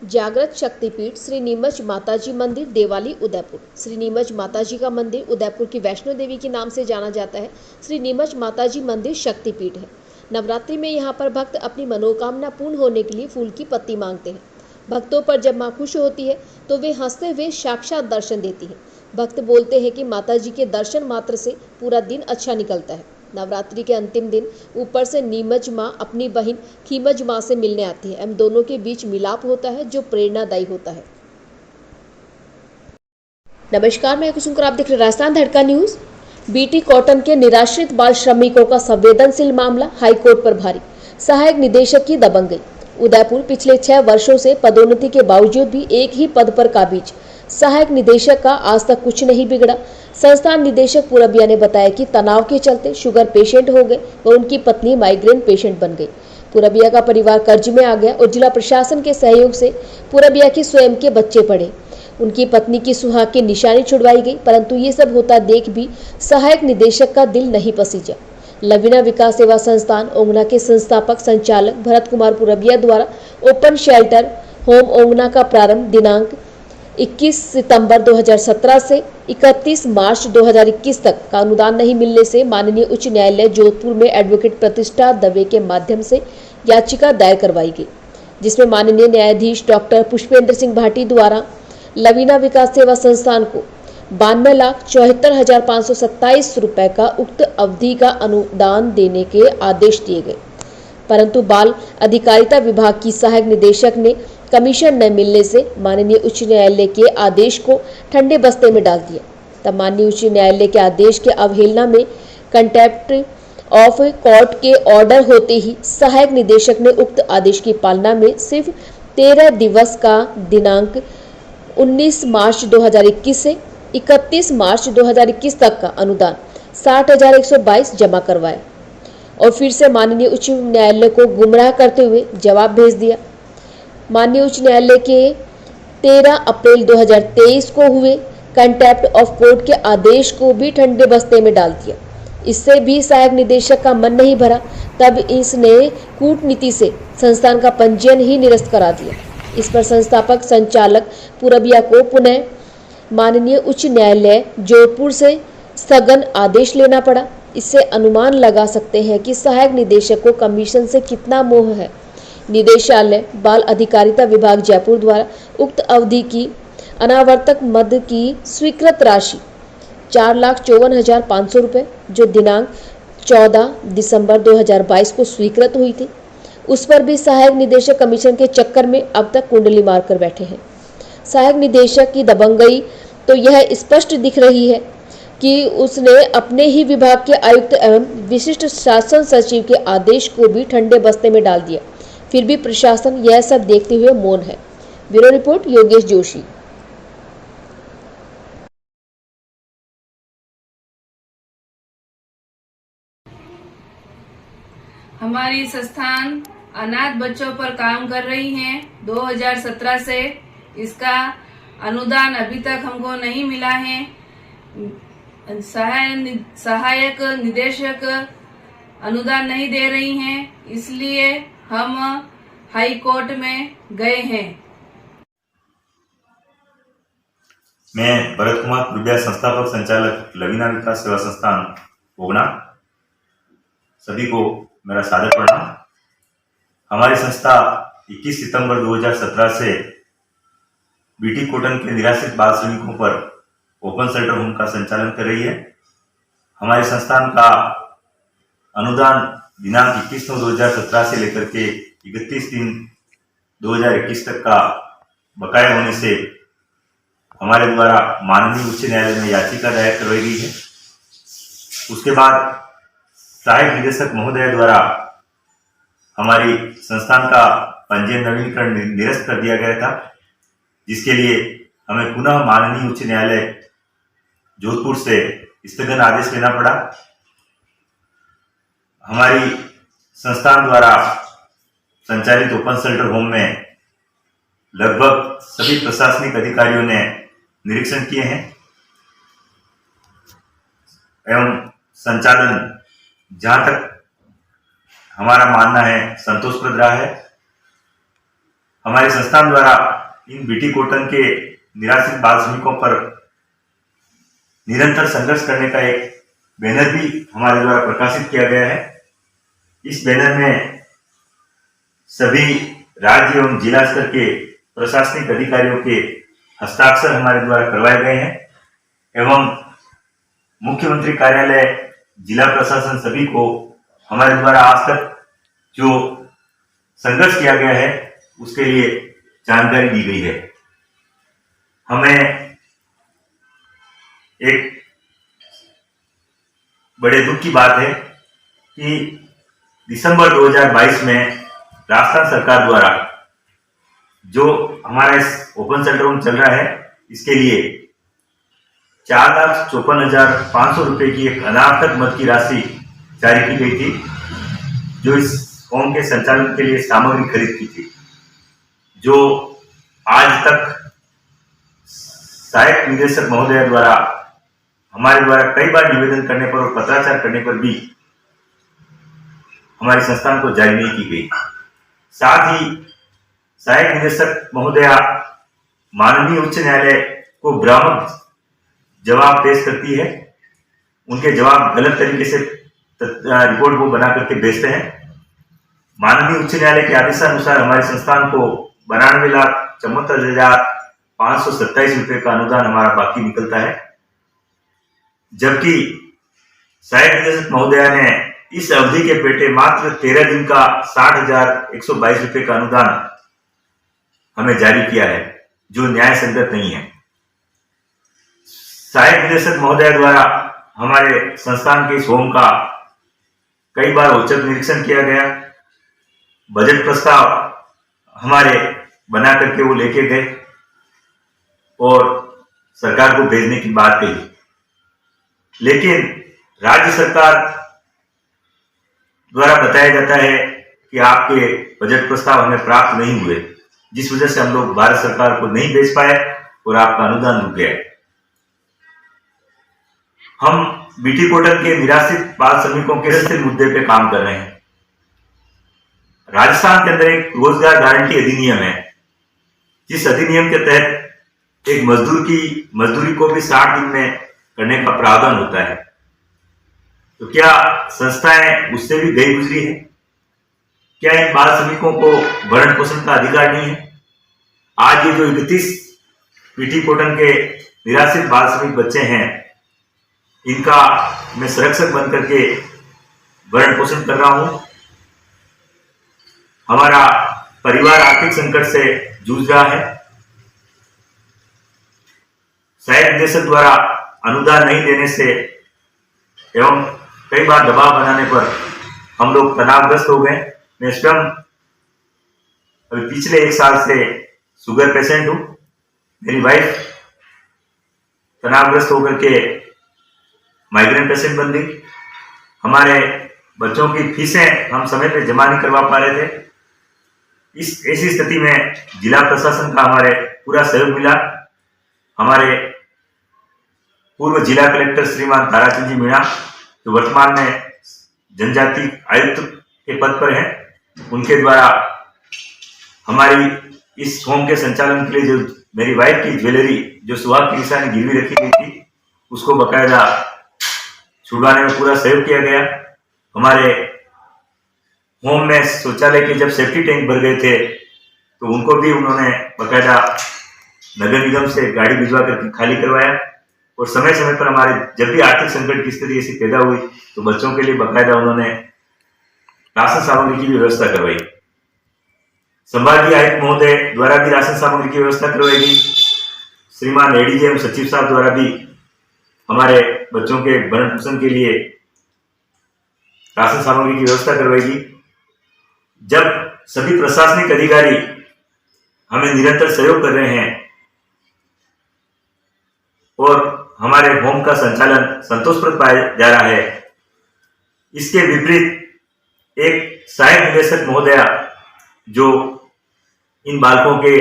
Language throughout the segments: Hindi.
जागृत शक्तिपीठ श्री नीमच माताजी मंदिर देवाली उदयपुर। श्री नीमच माताजी का मंदिर उदयपुर की वैष्णो देवी के नाम से जाना जाता है। श्री नीमच माताजी मंदिर शक्तिपीठ है। नवरात्रि में यहाँ पर भक्त अपनी मनोकामना पूर्ण होने के लिए फूल की पत्ती मांगते हैं। भक्तों पर जब माँ खुश होती है तो वे हंसते हुए साक्षात दर्शन देती है। भक्त बोलते हैं कि माताजी के दर्शन मात्र से पूरा दिन अच्छा निकलता है। नवरात्रि के अंतिम दिन ऊपर से नीमच माँ अपनी बहन खीमच माँ से मिलने आती है एवं दोनों के बीच मिलाप होता है जो प्रेरणादायी होता है। नमस्कार, मैं कुसुम, आप देख रहे राजस्थान धड़का न्यूज। बीटी कॉटन के निराश्रित बाल श्रमिकों का संवेदनशील मामला हाईकोर्ट पर भारी, सहायक निदेशक की दबंगई। उदयपुर पिछले 6 वर्षों से पदोन्नति के बावजूद भी एक ही पद पर काबिज सहायक निदेशक का आज तक कुछ नहीं बिगड़ा। संस्थान निदेशक पुरबिया ने बताया कि तनाव के चलते शुगर पेशेंट हो गए व उनकी पत्नी माइग्रेन पेशेंट बन गई। पुरबिया का परिवार कर्ज में आ गया और जिला प्रशासन के सहयोग से पुरबिया की स्वयं के बच्चे पढ़े। उनकी पत्नी की सुहाग की निशानी छुड़वाई गई, परंतु ये सब होता देख भी सहायक निदेशक का दिल नहीं पसीजा। लवीना विकास सेवा संस्थान ओंगना के संस्थापक संचालक भरत कुमार पुरबिया द्वारा ओपन शेल्टर होम ओंगना का प्रारंभ दिनांक 21 सितंबर 2017 से 31 मार्च 2021 तक का अनुदान नहीं मिलने से माननीय उच्च न्यायालय जोधपुर में एडवोकेट प्रतिष्ठा दवे के माध्यम से याचिका दायर करवाई गई, जिसमें माननीय न्यायाधीश डॉक्टर पुष्पेंद्र सिंह भाटी द्वारा लवीना विकास सेवा संस्थान को 92,74,527 रुपए का उक्त अवधि का अनुदान देने के आदेश दिए गए, परंतु बाल अधिकारिता विभाग की सहायक निदेशक ने कमीशन न मिलने से माननीय उच्च न्यायालय के आदेश को ठंडे बस्ते में डाल दिया। तब माननीय उच्च न्यायालय के आदेश के अवहेलना में कंटेम्प्ट ऑफ कोर्ट के ऑर्डर होते ही सहायक निदेशक ने उक्त आदेश की पालना में सिर्फ 13 दिवस का दिनांक 19 मार्च 2021 से 31 मार्च 2021 तक का अनुदान 60,122 जमा करवाया और फिर से माननीय उच्च न्यायालय को गुमराह करते हुए जवाब भेज दिया। माननीय उच्च न्यायालय के 13 अप्रैल 2023 को हुए कंटेम्प्ट ऑफ कोर्ट के आदेश को भी ठंडे बस्ते में डाल दिया। इससे भी सहायक निदेशक का मन नहीं भरा, तब इसने कूटनीति से संस्थान का पंजीयन ही निरस्त करा दिया। इस पर संस्थापक संचालक पुरबिया को पुनः माननीय उच्च न्यायालय जोधपुर से स्थगन आदेश लेना पड़ा। इससे अनुमान लगा सकते हैं कि सहायक निदेशक को कमीशन से कितना मोह है। निदेशालय बाल अधिकारिता विभाग जयपुर द्वारा उक्त अवधि की अनावर्तक मद की स्वीकृत राशि 4,54,500 रुपये, जो दिनांक 14 दिसंबर 2022 को स्वीकृत हुई थी, उस पर भी सहायक निदेशक कमीशन के चक्कर में अब तक कुंडली मारकर बैठे हैं। सहायक निदेशक की दबंगई तो यह स्पष्ट दिख रही है कि उसने अपने ही विभाग के आयुक्त एवं विशिष्ट शासन सचिव के आदेश को भी ठंडे बस्ते में डाल दिया, फिर भी प्रशासन यह सब देखते हुए मौन है। Bureau report Yogesh Joshi. हमारी संस्थान अनाथ बच्चों पर काम कर रही है। 2017 से इसका अनुदान अभी तक हमको नहीं मिला है। सहायक निदेशक अनुदान नहीं दे रही हैं, इसलिए हम हाई कोर्ट में गए हैं। मैं भरत कुमार पुरबिया, संस्थापक संचालक लवीना विकास सेवा संस्थान ओगना। सभी को मेरा सादर प्रणाम। हमारी संस्था 21 सितंबर 2017 से बीटी कॉटन के निराश्रित बाल श्रमिकों पर ओपन शेल्टर होम का संचालन कर रही है। हमारे संस्थान का अनुदान दिनांक 21/9/2017 से लेकर के 31/3/2021 तक का बकाया होने से हमारे द्वारा माननीय उच्च न्यायालय में याचिका दायर करवाई गई है। उसके बाद सहायक निदेशक महोदय द्वारा हमारी संस्थान का पंजीयन नवीनीकरण निरस्त कर दिया गया था, जिसके लिए हमें पुनः माननीय उच्च न्यायालय जोधपुर से स्थगन आदेश लेना पड़ा। हमारी संस्थान द्वारा संचालित ओपन शेल्टर होम में लगभग सभी प्रशासनिक अधिकारियों ने निरीक्षण किए हैं एवं संचालन जहां तक हमारा मानना है संतोषप्रद रहा है। हमारे संस्थान द्वारा इन बीटी कॉटन के निराश्रित बाल श्रमिकों पर निरंतर संघर्ष करने का एक बैनर भी हमारे द्वारा प्रकाशित किया गया है। इस बैनर में सभी राज्य एवं जिला स्तर के प्रशासनिक अधिकारियों के हस्ताक्षर हमारे द्वारा करवाए गए हैं एवं मुख्यमंत्री कार्यालय, जिला प्रशासन सभी को हमारे द्वारा आज तक जो संघर्ष किया गया है उसके लिए जानकारी दी गई है। हमें एक बड़े दुख की बात है कि दिसंबर 2022 में राजस्थान सरकार द्वारा जो हमारा इस ओपन सेंटर होम चल रहा है इसके लिए 4,54,500 रुपए की एक अनार्थक मद की राशि जारी की गई थी, जो इस होम के संचालन के लिए सामग्री खरीद की थी, जो आज तक सहायक निदेशक महोदय द्वारा हमारे द्वारा कई बार निवेदन करने पर और पत्राचार करने पर भी हमारे संस्थान को जारी नहीं की गई। साथ ही सहायक निदेशक महोदया माननीय उच्च न्यायालय को भ्रामक जवाब पेश करती है। उनके जवाब गलत तरीके से रिपोर्ट को बना करके भेजते हैं। माननीय उच्च न्यायालय के आदेशानुसार हमारे संस्थान को 92,74,527 रुपए का अनुदान हमारा बाकी निकलता है, जबकि सहायक निदेशक महोदया ने इस अवधि के पेटे मात्र 13 दिन का 60,122 रुपए का अनुदान हमें जारी किया है, जो न्याय संगत नहीं है। सहायक निदेशक महोदय द्वारा हमारे संस्थान के इस होम का कई बार औचक निरीक्षण किया गया। बजट प्रस्ताव हमारे बना करके वो लेके गए और सरकार को भेजने की बात कही, लेकिन राज्य सरकार द्वारा बताया जाता है कि आपके बजट प्रस्ताव हमें प्राप्त नहीं हुए, जिस वजह से हम लोग भारत सरकार को नहीं भेज पाए और आपका अनुदान रुक गया। हम बीटी कॉटन के निराश्रित बाल श्रमिकों के स्थिर मुद्दे पे काम कर रहे हैं। राजस्थान के अंदर एक रोजगार गारंटी अधिनियम है, जिस अधिनियम के तहत एक मजदूर की मजदूरी को भी 60 दिन में करने का प्रावधान होता है। तो क्या संस्थाएं उससे भी गई गुजरी है? क्या इन बाल श्रमिकों को भरण पोषण का अधिकार नहीं है? आज ये जो 31 बीटी कॉटन के निराश्रित बाल श्रमिक बच्चे हैं, इनका मैं संरक्षक बन करके भरण पोषण कर रहा हूं। हमारा परिवार आर्थिक संकट से जूझ रहा है। सहायक निदेशक द्वारा अनुदान नहीं देने से एवं कई बार दबाव बनाने पर हम लोग तनावग्रस्त हो गए। मैं स्वयं अभी पिछले 1 साल से शुगर पेशेंट हूं। मेरी वाइफ तनावग्रस्त होकर के माइग्रेन पेशेंट बन गई। हमारे बच्चों की फीसें हम समय पे जमा नहीं करवा पा रहे थे। इस ऐसी स्थिति में जिला प्रशासन का हमारे पूरा सहयोग मिला। हमारे पूर्व जिला कलेक्टर श्रीमान ताराचंद जी मीणा, जो वर्तमान में जनजाति आयुक्त के पद पर हैं, उनके द्वारा हमारी इस होम के संचालन के लिए जो मेरी वाइफ की ज्वेलरी जो सुहाग की निशानी गिरवी रखी गई थी, उसको बकायदा छुड़वाने में पूरा सहयोग किया गया। हमारे होम में शौचालय के जब सेफ्टी टैंक भर गए थे, तो उनको भी उन्होंने बकायदा नगर निगम से गाड़ी भिजवा करके खाली करवाया। और समय समय पर हमारे जब भी आर्थिक संकट की स्थिति ऐसी पैदा हुई, तो बच्चों के लिए बकायदा उन्होंने राशन सामग्री की भी व्यवस्था करवाई। संभागीय आयुक्त महोदय द्वारा भी राशन सामग्री की व्यवस्था करवाई गई। श्रीमान एडीजे एवं सचिव साहब द्वारा भी हमारे बच्चों के भरण पोषण के लिए राशन सामग्री की व्यवस्था करवाई गई। जब सभी प्रशासनिक अधिकारी हमें निरंतर सहयोग कर रहे हैं और हमारे होम का संचालन संतोषप्रद पाया जा रहा है, इसके विपरीत एक सहायक निदेशक महोदया जो इन बालकों के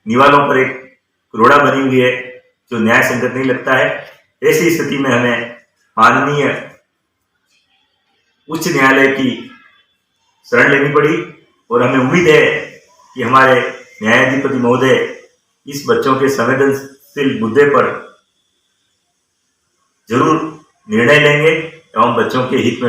निवालों पर एक रोड़ा बनी हुई है, जो न्याय संगत नहीं लगता है। ऐसी स्थिति में हमें माननीय उच्च न्यायालय की शरण लेनी पड़ी और हमें उम्मीद है कि हमारे न्यायाधिपति महोदय इस बच्चों के संवेदनशील मुद्दे पर जरूर निर्णय लेंगे एवं बच्चों के हित में